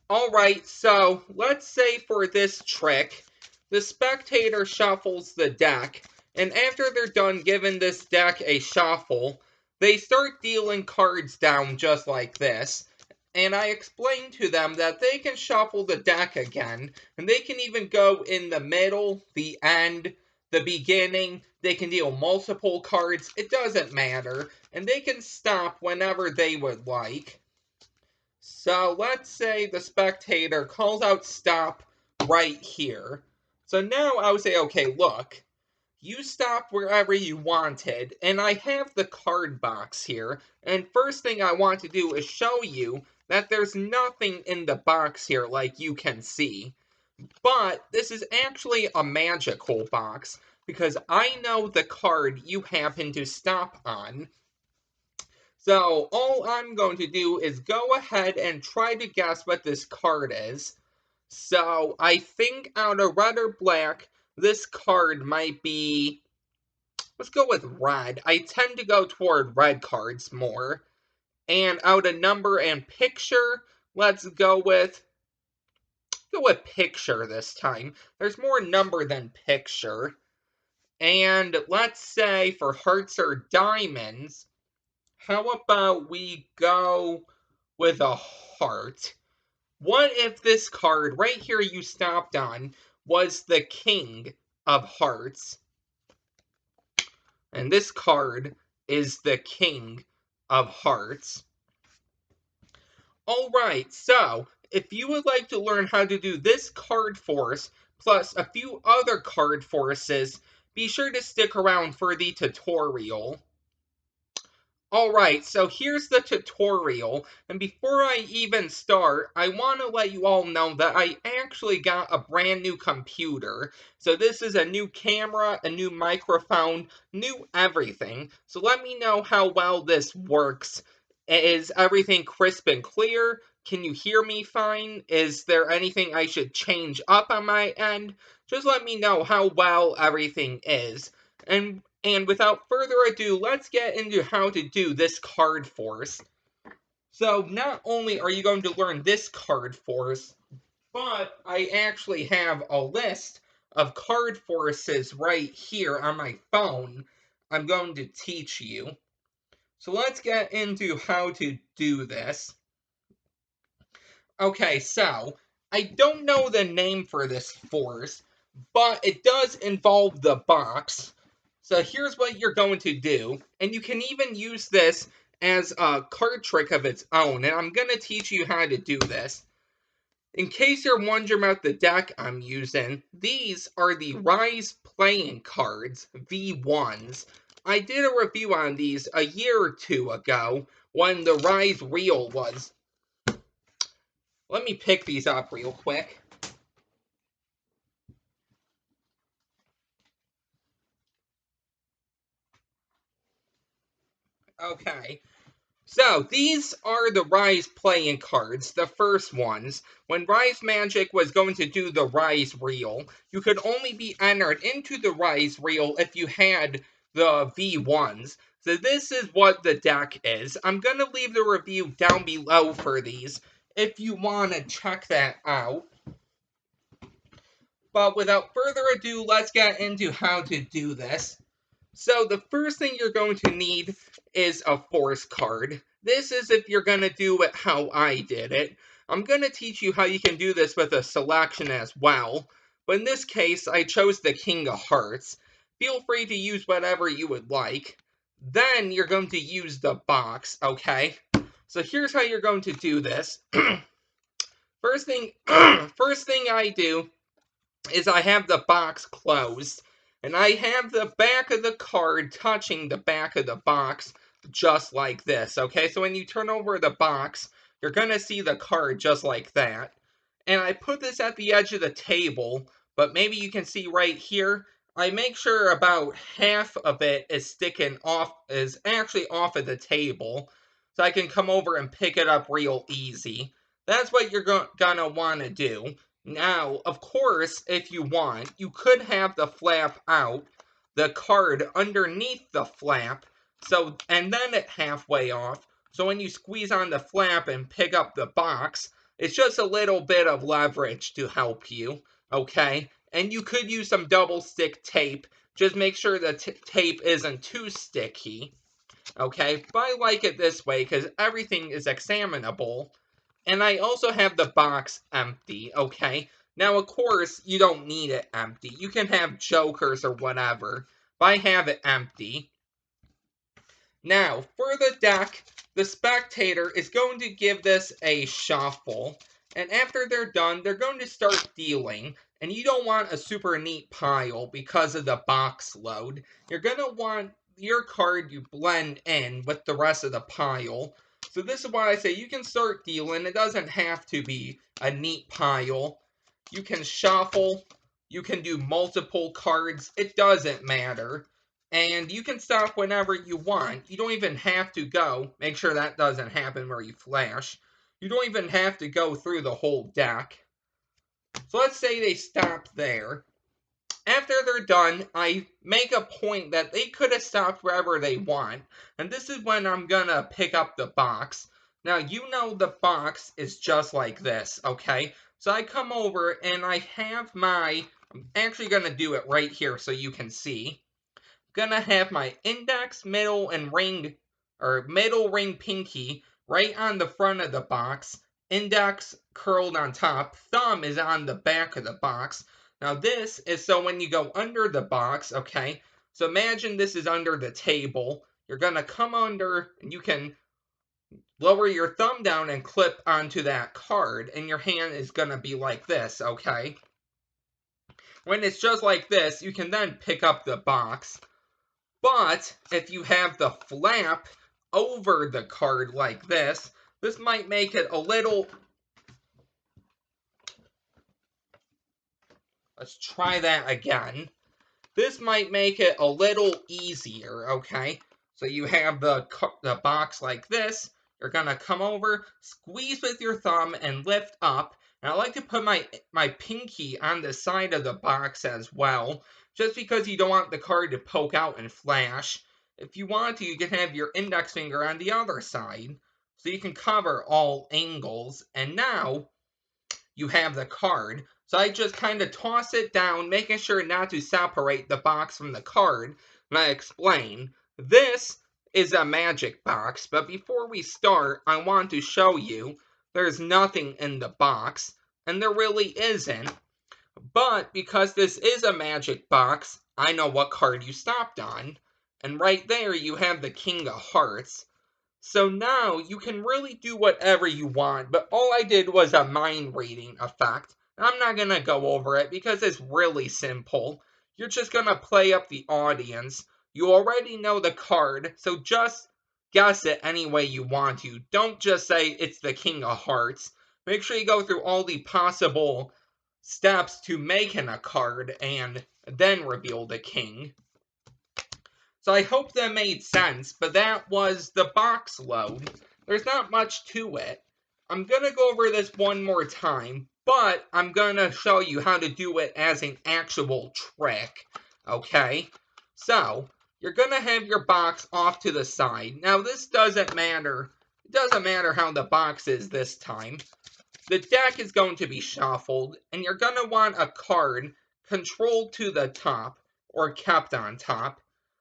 Alright, so let's say for this trick, the spectator shuffles the deck, and after they're done giving this deck a shuffle, they start dealing cards down just like this. And I explained to them that they can shuffle the deck again, and they can even go in the middle, the end, the beginning. They can deal multiple cards, it doesn't matter, and they can stop whenever they would like. So let's say the spectator calls out stop right here. So now I would say, okay, look, you stopped wherever you wanted, and I have the card box here, and first thing I want to do is show you that there's nothing in the box here like you can see. But this is actually a magical box, because I know the card you happen to stop on. So all I'm going to do is go ahead and try to guess what this card is. So I think out of red or black, this card might be... Let's go with red. I tend to go toward red cards more. And out of number and picture, let's go with picture this time. There's more number than picture. And let's say for hearts or diamonds, how about we go with a heart? What if this card right here you stopped on was the King of Hearts? And this card is the King of Hearts. Alright, so if you would like to learn how to do this card force plus a few other card forces, be sure to stick around for the tutorial. Alright, so here's the tutorial, and before I even start, I want to let you all know that I actually got a brand new computer. So this is a new camera, a new microphone, new everything. So let me know how well this works. Is everything crisp and clear? Can you hear me fine? Is there anything I should change up on my end? Just let me know how well everything is. And without further ado, let's get into how to do this card force. So not only are you going to learn this card force, but I actually have a list of card forces right here on my phone I'm going to teach you. So let's get into how to do this. Okay, so I don't know the name for this force, but it does involve the box. So here's what you're going to do, and you can even use this as a card trick of its own, and I'm going to teach you how to do this. In case you're wondering about the deck I'm using, these are the Rise playing cards, V1s. I did a review on these a year or two ago when the Rise Reel was. Let me pick these up real quick. Okay, so these are the Rise playing cards, the first ones. When Rise Magic was going to do the Rise Reel, you could only be entered into the Rise Reel if you had the V1s. So this is what the deck is. I'm going to leave the review down below for these if you want to check that out. But without further ado, let's get into how to do this. So the first thing you're going to need is a force card. This is if you're going to do it how I did it. I'm going to teach you how you can do this with a selection as well. But in this case, I chose the King of Hearts. Feel free to use whatever you would like. Then you're going to use the box, okay? So here's how you're going to do this. first thing I do is I have the box closed. And I have the back of the card touching the back of the box, just like this, okay? So when you turn over the box, you're going to see the card just like that. And I put this at the edge of the table, but maybe you can see right here, I make sure about half of it is actually off of the table, so I can come over and pick it up real easy. That's what you're gonna want to do. Now, of course, if you want, you could have the flap out, the card underneath the flap, and then it halfway off. So when you squeeze on the flap and pick up the box, It's just a little bit of leverage to help you, okay? And you could use some double stick tape. Just make sure the tape isn't too sticky, okay? But I like it this way because everything is examinable. And I also have the box empty, okay? Now, of course, you don't need it empty. You can have jokers or whatever, but I have it empty. Now, for the deck, the spectator is going to give this a shuffle. And after they're done, they're going to start dealing. And you don't want a super neat pile because of the box load. You're going to want your card to blend in with the rest of the pile. So this is why I say you can start dealing. It doesn't have to be a neat pile. You can shuffle. You can do multiple cards. It doesn't matter. And you can stop whenever you want. You don't even have to go. Make sure that doesn't happen where you flash. You don't even have to go through the whole deck. So let's say they stop there. After they're done, I make a point that they could have stopped wherever they want. And this is when I'm gonna pick up the box. Now, you know the box is just like this, okay? So I come over and I have I'm actually gonna do it right here so you can see. Gonna have my index, middle, and ring, or middle ring pinky right on the front of the box. Index curled on top. Thumb is on the back of the box. Now this is so when you go under the box, okay? So imagine this is under the table. You're gonna come under, and you can lower your thumb down and clip onto that card, and your hand is gonna be like this, okay? When it's just like this, you can then pick up the box. But if you have the flap over the card like this might make it a little... Let's try that again. This might make it a little easier, okay? So you have the box like this. You're going to come over, squeeze with your thumb, and lift up. And I like to put my pinky on the side of the box as well, just because you don't want the card to poke out and flash. If you want to, you can have your index finger on the other side, so you can cover all angles. And now you have the card. So I just kind of toss it down, making sure not to separate the box from the card. And I explain, this is a magic box, but before we start, I want to show you there's nothing in the box, and there really isn't. But because this is a magic box, I know what card you stopped on. And right there, you have the King of Hearts. So now you can really do whatever you want, but all I did was a mind reading effect. I'm not going to go over it because it's really simple. You're just going to play up the audience. You already know the card, so just guess it any way you want to. Don't just say it's the King of Hearts. Make sure you go through all the possible steps to making a card and then reveal the king. So I hope that made sense, but that was the box load. There's not much to it. I'm going to go over this one more time, but I'm going to show you how to do it as an actual trick, okay? So, you're going to have your box off to the side. Now, this doesn't matter. It doesn't matter how the box is this time. The deck is going to be shuffled, and you're going to want a card controlled to the top, or kept on top.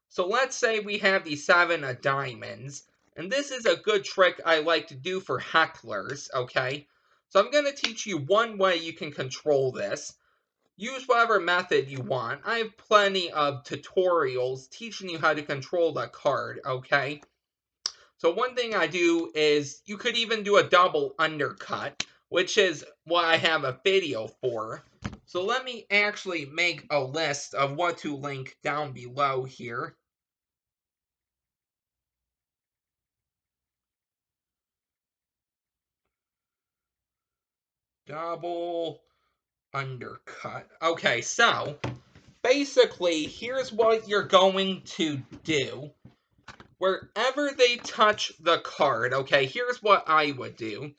So let's say we have the 7 of diamonds, and this is a good trick I like to do for hecklers, okay? So I'm going to teach you one way you can control this. Use whatever method you want. I have plenty of tutorials teaching you how to control the card, okay? So one thing I do is, you could even do a double undercut, which is what I have a video for. So let me actually make a list of what to link down below here. Double undercut. Okay, so basically, here's what you're going to do. Wherever they touch the card, okay, here's what I would do.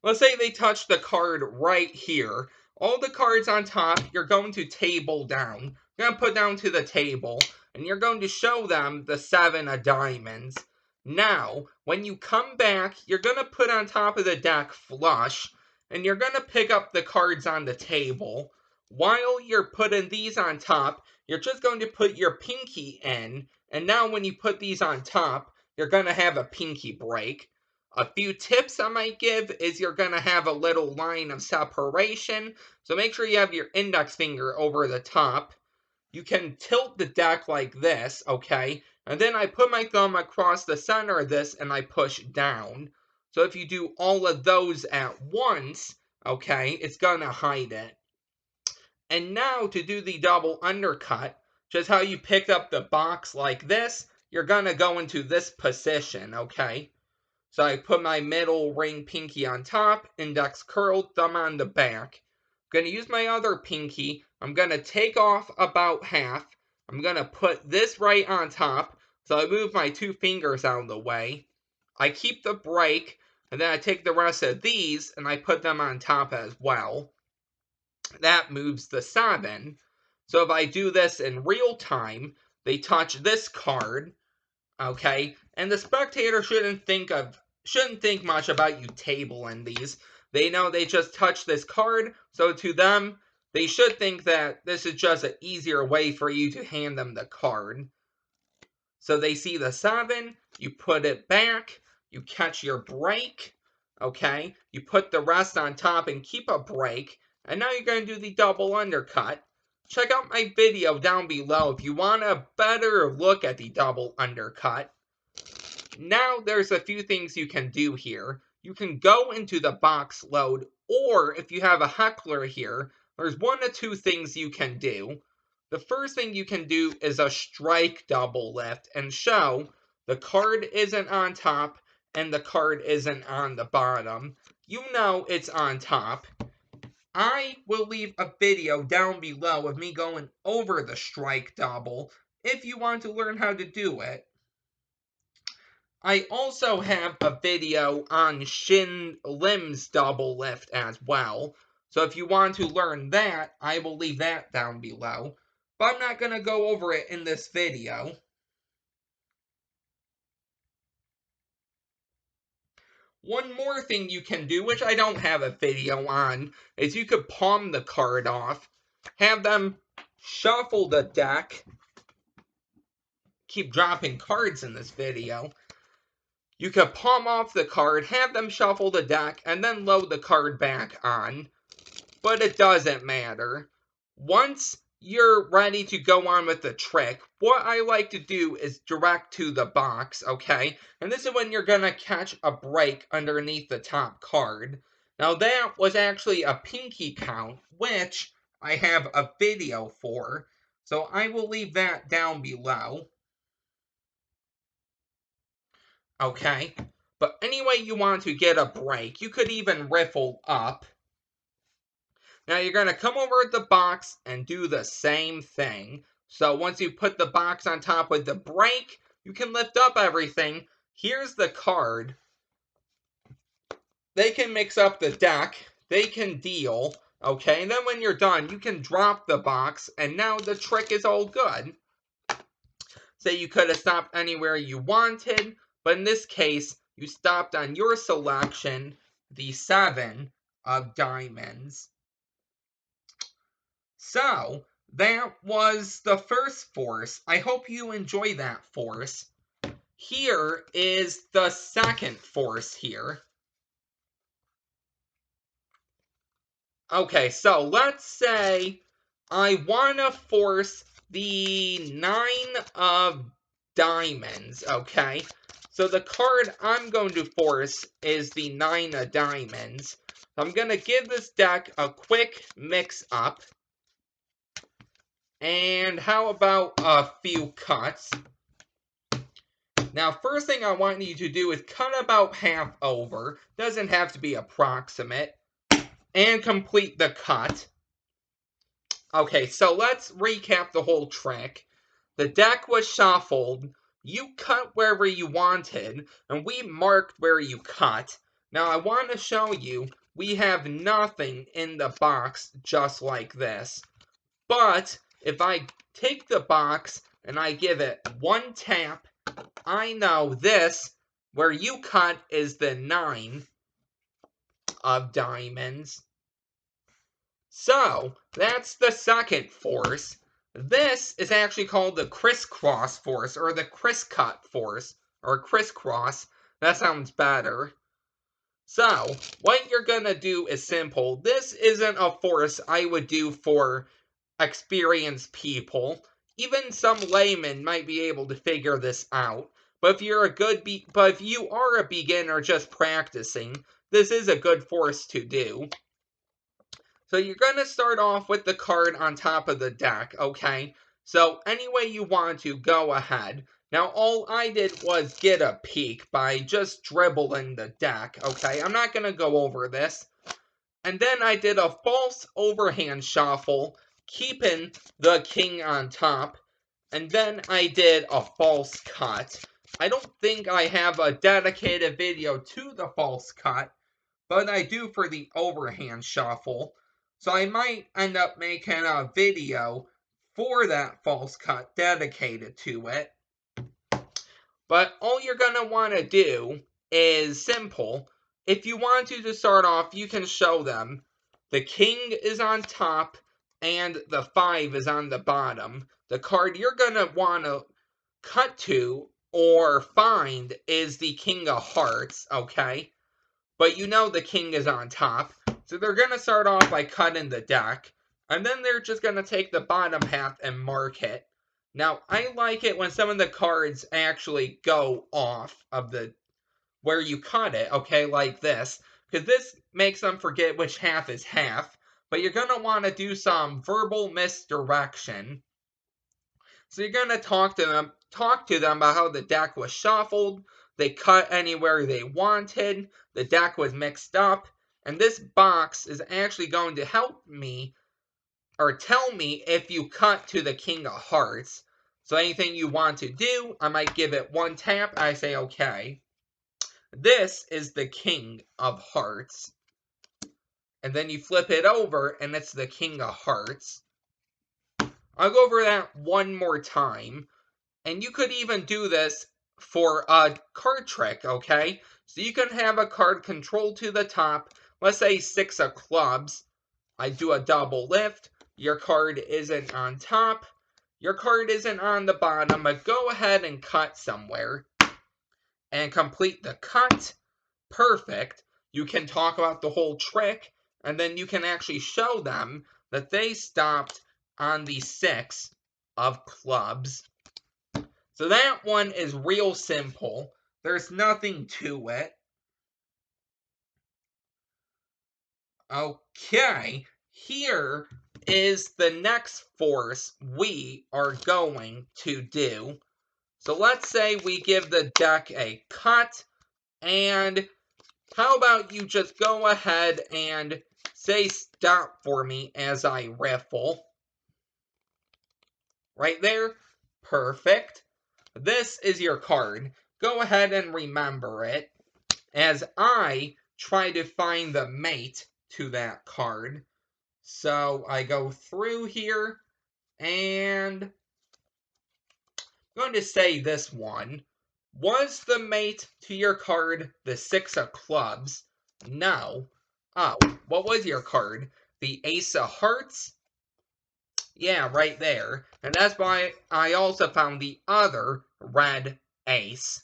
Let's say they touch the card right here. All the cards on top, you're going to table down. You're going to put down to the table, and you're going to show them the 7 of diamonds. Now, when you come back, you're going to put on top of the deck flush, and you're going to pick up the cards on the table. While you're putting these on top, you're just going to put your pinky in, and now when you put these on top, you're going to have a pinky break. A few tips I might give is you're going to have a little line of separation, so make sure you have your index finger over the top. You can tilt the deck like this, okay? And then I put my thumb across the center of this and I push down. So if you do all of those at once, okay, it's gonna hide it. And now to do the double undercut, just how you picked up the box like this, you're gonna go into this position, okay? So I put my middle ring pinky on top, index curled, thumb on the back. I'm going to use my other pinky. I'm going to take off about half. I'm going to put this right on top. So I move my two fingers out of the way. I keep the break, and then I take the rest of these and I put them on top as well. That moves the 7. So if I do this in real time, they touch this card. Okay, and the spectator shouldn't think much about you tabling these. They know they just touched this card, so to them, they should think that this is just an easier way for you to hand them the card. So they see the 7, you put it back, you catch your break, okay? You put the rest on top and keep a break, and now you're going to do the double undercut. Check out my video down below if you want a better look at the double undercut. Now there's a few things you can do here. You can go into the box load, or if you have a heckler here, there's one of two things you can do. The first thing you can do is a strike double lift and show the card isn't on top and the card isn't on the bottom. You know it's on top. I will leave a video down below of me going over the strike double if you want to learn how to do it. I also have a video on shin limbs double lift as well. So if you want to learn that, I will leave that down below. But I'm not going to go over it in this video. One more thing you can do, which I don't have a video on, is you could palm the card off, have them shuffle the deck. Keep dropping cards in this video. You could palm off the card, have them shuffle the deck, and then load the card back on. But it doesn't matter. Once you're ready to go on with the trick, what I like to do is direct to the box, okay? And this is when you're going to catch a break underneath the top card. Now that was actually a pinky count, which I have a video for. So I will leave that down below. Okay, but anyway you want to get a break, you could even riffle up. Now you're going to come over at the box and do the same thing. So once you put the box on top with the break, you can lift up everything. Here's the card. They can mix up the deck. They can deal. Okay, and then when you're done, you can drop the box, and now the trick is all good. Say you could have stopped anywhere you wanted, but in this case, you stopped on your selection, the 7 of diamonds. So, that was the first force. I hope you enjoy that force. Here is the second force here. Okay, so let's say I want to force the 9 of diamonds, okay? So the card I'm going to force is the 9 of diamonds. I'm going to give this deck a quick mix up. And how about a few cuts? Now, first thing I want you to do is cut about half over. Doesn't have to be approximate. And complete the cut. Okay, so let's recap the whole trick. The deck was shuffled. You cut wherever you wanted, and we marked where you cut. Now, I want to show you, we have nothing in the box just like this. But if I take the box and I give it one tap I know this, where you cut, is the 9 of diamonds. So, that's the second force. This is actually called the Criss-Cross Force, or the Criss-Cut Force, or Criss-Cross. That sounds better. So, what you're gonna do is simple. This isn't a force I would do for experienced people. Even some laymen might be able to figure this out. But if you are a beginner just practicing, this is a good force to do. So you're going to start off with the card on top of the deck, okay? So any way you want to, go ahead. Now all I did was get a peek by just dribbling the deck, okay? I'm not going to go over this. And then I did a false overhand shuffle, keeping the king on top. And then I did a false cut. I don't think I have a dedicated video to the false cut, but I do for the overhand shuffle. So I might end up making a video for that false cut dedicated to it. But all you're going to want to do is simple. If you want to start off, you can show them. The king is on top and the 5 is on the bottom. The card you're going to want to cut to or find is the king of hearts, okay? But you know the king is on top. So they're going to start off by cutting the deck. And then they're just going to take the bottom half and mark it. Now, I like it when some of the cards actually go off of the where you cut it, okay, like this. Because this makes them forget which half is half. But you're going to want to do some verbal misdirection. So you're going to talk to them about how the deck was shuffled. They cut anywhere they wanted. The deck was mixed up. And this box is actually going to help me or tell me if you cut to the king of hearts. So anything you want to do, I might give it one tap. I say okay. This is the king of hearts. And then you flip it over and it's the king of hearts. I'll go over that one more time. And you could even do this for a card trick, okay? So you can have a card controlled to the top. Let's say 6 of clubs. I do a double lift. Your card isn't on top. Your card isn't on the bottom. But go ahead and cut somewhere. And complete the cut. Perfect. You can talk about the whole trick. And then you can actually show them that they stopped on the 6 of clubs. So that one is real simple. There's nothing to it. Okay, here is the next force we are going to do. So let's say we give the deck a cut, and how about you just go ahead and say stop for me as I riffle. Right there? Perfect. This is your card. Go ahead and remember it as I try to find the mate to that card. So I go through here and I'm going to say this one. Was the mate to your card the 6 of clubs? No. Oh, what was your card? The ace of hearts? Yeah, right there. And that's why I also found the other red ace.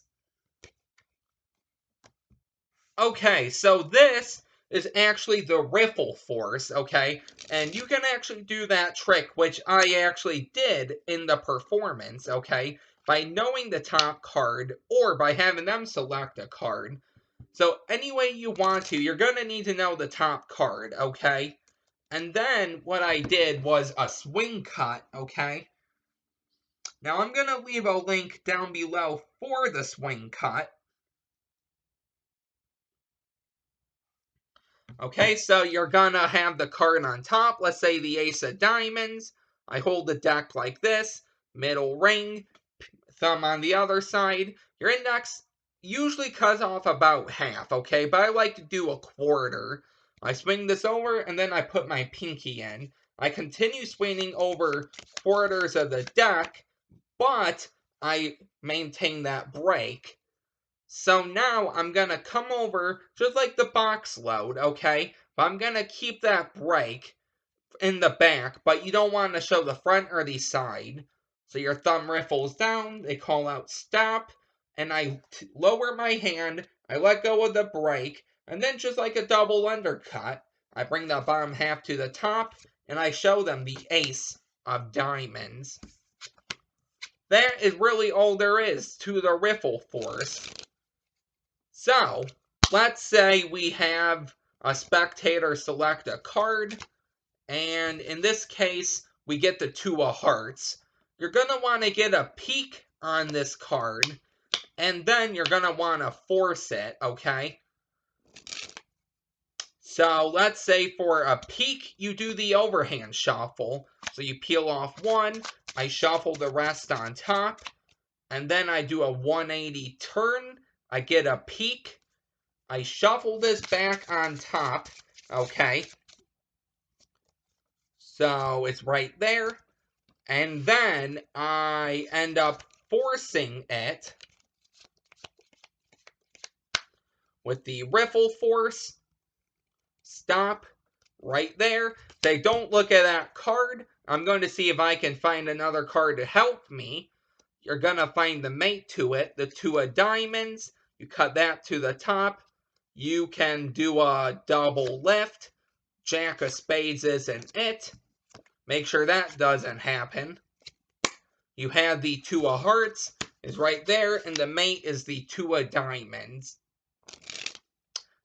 Okay, so this is actually the Riffle Force, okay? And you can actually do that trick, which I actually did in the performance, okay? By knowing the top card, or by having them select a card. So any way you want to, you're going to need to know the top card, okay? And then what I did was a swing cut, okay? Now I'm going to leave a link down below for the swing cut. Okay, so you're gonna have the card on top, let's say the ace of diamonds. I hold the deck like this, middle ring, thumb on the other side. Your index usually cuts off about half, okay? But I like to do a quarter. I swing this over, and then I put my pinky in. I continue swinging over quarters of the deck, but I maintain that break. So now I'm going to come over, just like the box load, okay? But I'm going to keep that break in the back, but you don't want to show the front or the side. So your thumb riffles down, they call out stop, and I lower my hand, I let go of the brake, and then just like a double undercut, I bring the bottom half to the top, and I show them the ace of diamonds. That is really all there is to the Riffle Force. So, let's say we have a spectator select a card, and in this case, we get the two of hearts. You're going to want to get a peek on this card, and then you're going to want to force it, okay? So let's say for a peek, you do the overhand shuffle. So you peel off one, I shuffle the rest on top, and then I do a 180 turn. I get a peek. I shuffle this back on top, okay? So it's right there. And then I end up forcing it with the Riffle Force. Stop right there. They don't look at that card. I'm going to see if I can find another card to help me. You're going to find the mate to it, the two of diamonds. You cut that to the top. You can do a double lift. Jack of spades isn't it. Make sure that doesn't happen. You have the two of hearts is right there, and the mate is the two of diamonds.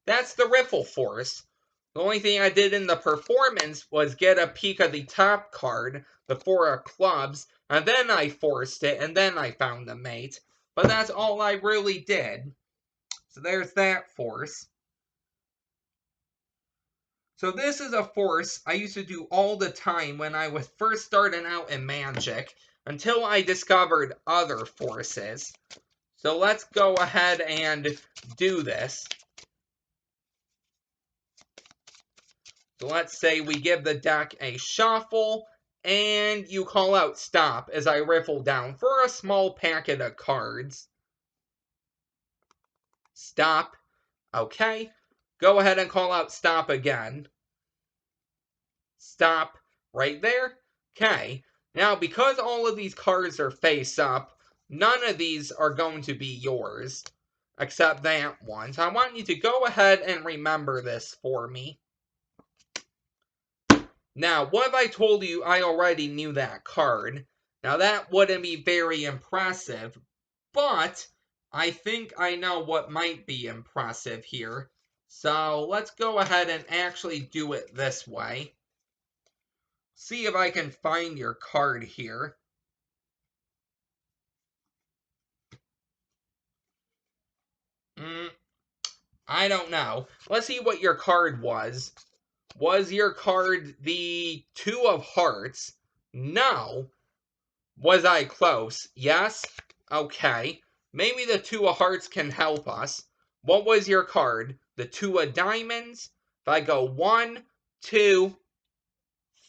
That's the Riffle Force. The only thing I did in the performance was get a peek of the top card, the four of clubs, and then I forced it, and then I found the mate. But that's all I really did. So there's that force. So this is a force I used to do all the time when I was first starting out in Magic, until I discovered other forces. So let's go ahead and do this. So let's say we give the deck a shuffle, and you call out stop as I riffle down for a small packet of cards. Stop. Okay. Go ahead and call out stop again. Stop. Right there. Okay. Now, because all of these cards are face up, none of these are going to be yours, except that one. So I want you to go ahead and remember this for me. Now, what if I told you I already knew that card? Now, that wouldn't be very impressive, but I think I know what might be impressive here. So, let's go ahead and actually do it this way. See if I can find your card here. I don't know. Let's see what your card was. Was your card the two of hearts? No. Was I close? Yes? Okay. Maybe the two of hearts can help us. What was your card? The two of diamonds? If I go 1, 2,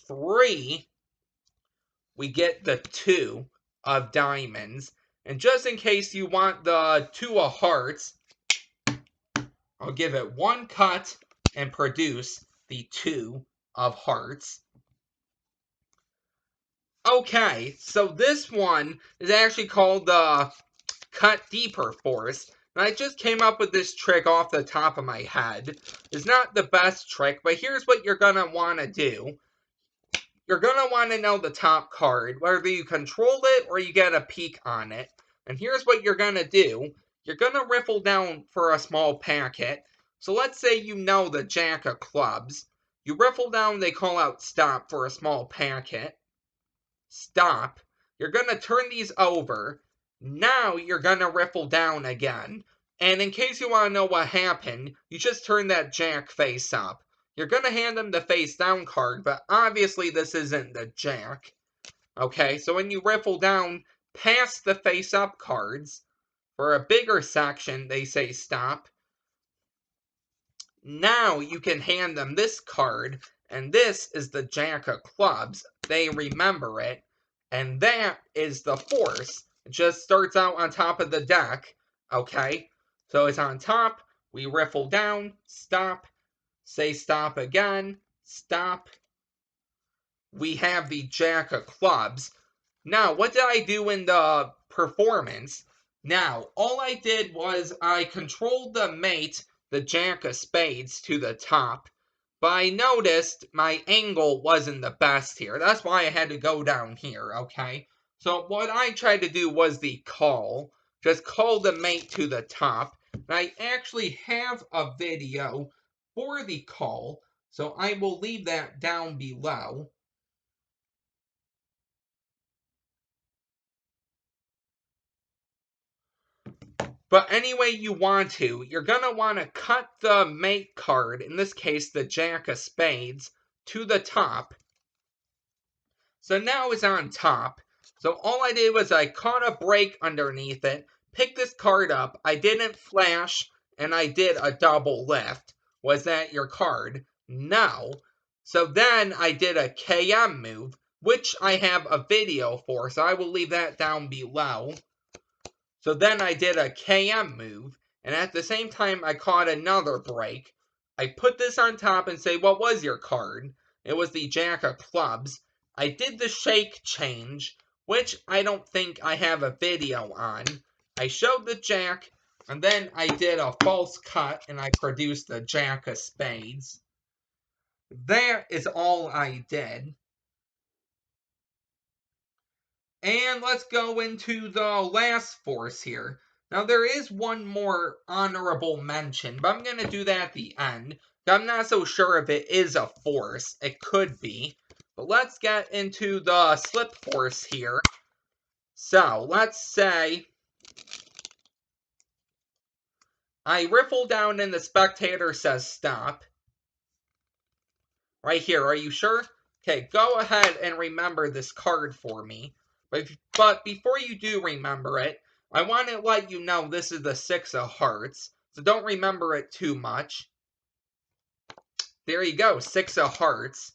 3, we get the two of diamonds. And just in case you want the two of hearts, I'll give it one cut and produce the two of hearts. Okay, so this one is actually called the Cut Deeper Force. And I just came up with this trick off the top of my head. It's not the best trick, but here's what you're going to want to do. You're going to want to know the top card, whether you control it or you get a peek on it. And here's what you're going to do. You're going to riffle down for a small packet. So let's say you know the Jack of clubs. You riffle down, they call out stop for a small packet. Stop. You're going to turn these over. Now you're going to riffle down again. And in case you want to know what happened, you just turn that Jack face up. You're going to hand them the face down card, but obviously this isn't the Jack. Okay, so when you riffle down past the face up cards, for a bigger section, they say stop. Now you can hand them this card, and this is the Jack of clubs. They remember it, and that is the force It just starts out on top of the deck, okay? So it's on top, we riffle down, stop, say stop again, stop. We have the Jack of Clubs. Now, what did I do in the performance? Now, all I did was I controlled the mate, the Jack of Spades, to the top. But I noticed my angle wasn't the best here. That's why I had to go down here, okay? So what I tried to do was the call. Just call the mate to the top. And I actually have a video for the call, so I will leave that down below. But any way you want to, you're going to want to cut the mate card, in this case the Jack of Spades, to the top. So now it's on top. So all I did was I caught a break underneath it, picked this card up, I didn't flash, and I did a double lift. Was that your card? No. So then I did a KM move, which I have a video for, so I will leave that down below. So then I did a KM move, and at the same time I caught another break. I put this on top and say, what was your card? It was the Jack of Clubs. I did the shake change, which I don't think I have a video on. I showed the Jack, and then I did a false cut, and I produced the Jack of Spades. That is all I did. And let's go into the last force here. Now, there is one more honorable mention, but I'm going to do that at the end. I'm not so sure if it is a force. It could be. But let's get into the slip force here. So, let's say I riffle down and the spectator says stop. Right here, are you sure? Okay, go ahead and remember this card for me. But before you do remember it, I want to let you know this is the Six of Hearts. So don't remember it too much. There you go, Six of Hearts.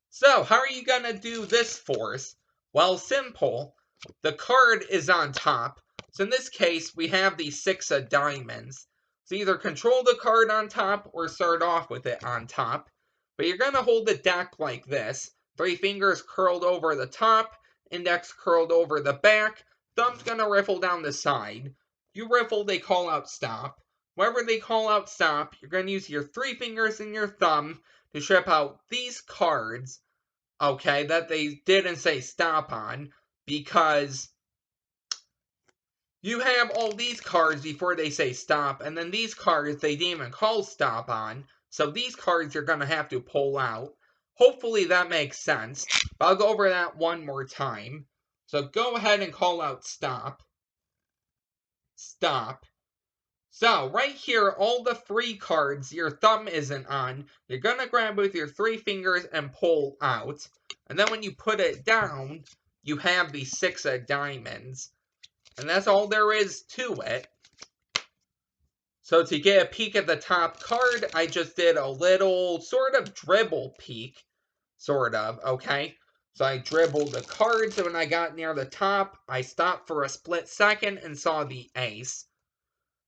So, how are you going to do this force? Well, simple. The card is on top. So in this case, we have the Six of Diamonds. So either control the card on top or start off with it on top. But you're going to hold the deck like this. 3 fingers curled over the top, index curled over the back, thumb's going to riffle down the side. You riffle, they call out stop. Wherever they call out stop, you're going to use your 3 fingers and your thumb to strip out these cards, okay, that they didn't say stop on, because you have all these cards before they say stop, and then these cards they didn't even call stop on, so these cards you're going to have to pull out. Hopefully that makes sense, but I'll go over that one more time. So go ahead and call out stop. Stop. So right here, all the free cards your thumb isn't on, you're going to grab with your 3 fingers and pull out. And then when you put it down, you have the Six of Diamonds. And that's all there is to it. So to get a peek at the top card, I just did a little sort of dribble peek. Sort of, okay? So I dribbled the cards, and when I got near the top, I stopped for a split second and saw the ace.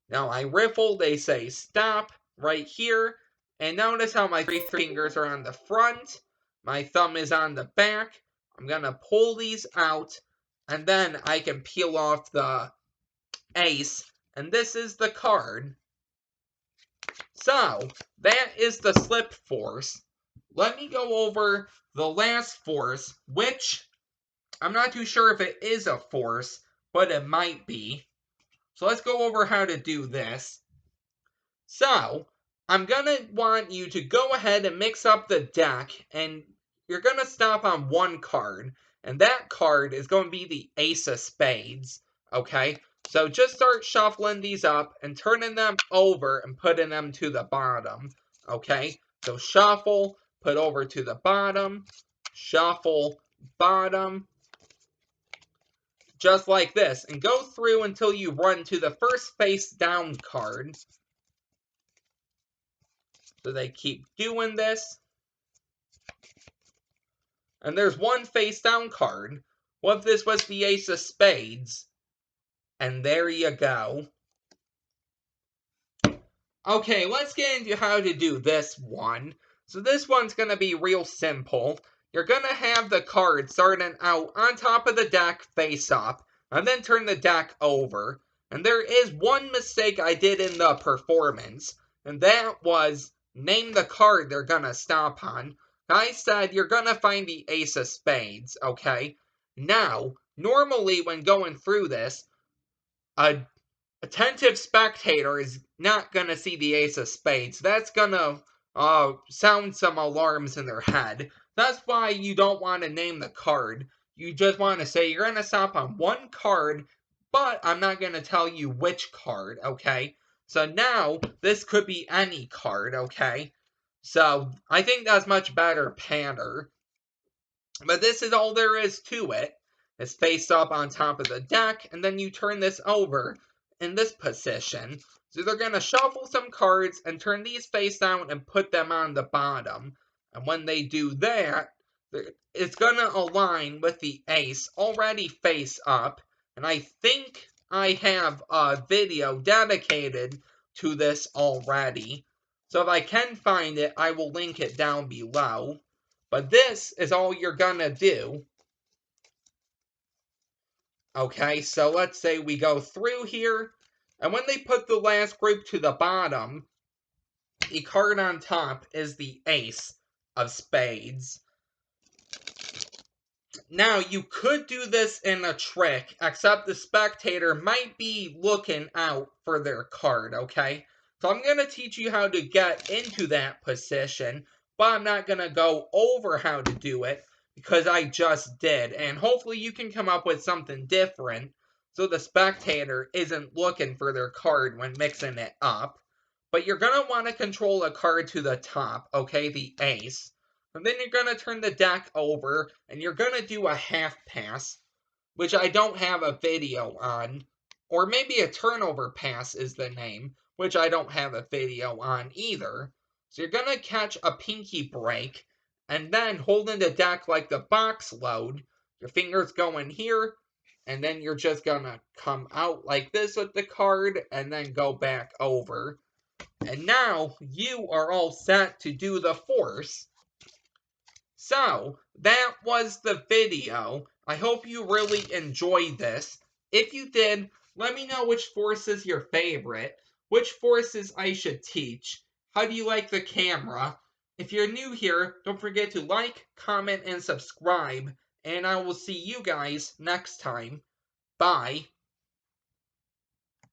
Now I riffle, they say stop right here. And notice how my 3 fingers are on the front. My thumb is on the back. I'm going to pull these out. And then I can peel off the ace. And this is the card. So, that is the slip force. Let me go over the last force, which I'm not too sure if it is a force, but it might be. So let's go over how to do this. So, I'm going to want you to go ahead and mix up the deck, and you're going to stop on one card, and that card is going to be the Ace of Spades, okay? So just start shuffling these up and turning them over and putting them to the bottom, okay? So shuffle, put over to the bottom, shuffle, bottom, just like this, and go through until you run to the first face down card. So they keep doing this. And there's one face down card. What if this was the ace of spades? And there you go. Okay, let's get into how to do this one. So this one's going to be real simple. You're going to have the card starting out on top of the deck face up, and then turn the deck over. And there is one mistake I did in the performance, and that was name the card they're going to stop on. I said you're going to find the ace of spades, okay? Now, normally when going through this, a attentive spectator is not going to see the ace of spades. That's going to sound some alarms in their head. That's why you don't want to name the card. You just want to say you're going to stop on one card, but I'm not going to tell you which card, okay? So now, this could be any card, okay? So, I think that's much better patter. But this is all there is to it. It's face up on top of the deck, and then you turn this over in this position. So they're going to shuffle some cards and turn these face down and put them on the bottom. And when they do that, it's going to align with the ace already face up. And I think I have a video dedicated to this already. So if I can find it, I will link it down below. But this is all you're gonna do. Okay, so let's say we go through here, and when they put the last group to the bottom, the card on top is the ace of spades. Now, you could do this in a trick, except the spectator might be looking out for their card, okay? So I'm going to teach you how to get into that position, but I'm not going to go over how to do it, because I just did. And hopefully you can come up with something different, so the spectator isn't looking for their card when mixing it up. But you're going to want to control a card to the top, okay, the ace. And then you're going to turn the deck over, and you're going to do a half pass, which I don't have a video on. Or maybe a turnover pass is the name, which I don't have a video on either. So you're going to catch a pinky break, and then holding the deck like the box load, your fingers going here, and then you're just going to come out like this with the card, and then go back over. And now you are all set to do the force. So, that was the video. I hope you really enjoyed this. If you did, let me know which force is your favorite, which forces I should teach. How do you like the camera? If you're new here, don't forget to like, comment, and subscribe. And I will see you guys next time. Bye.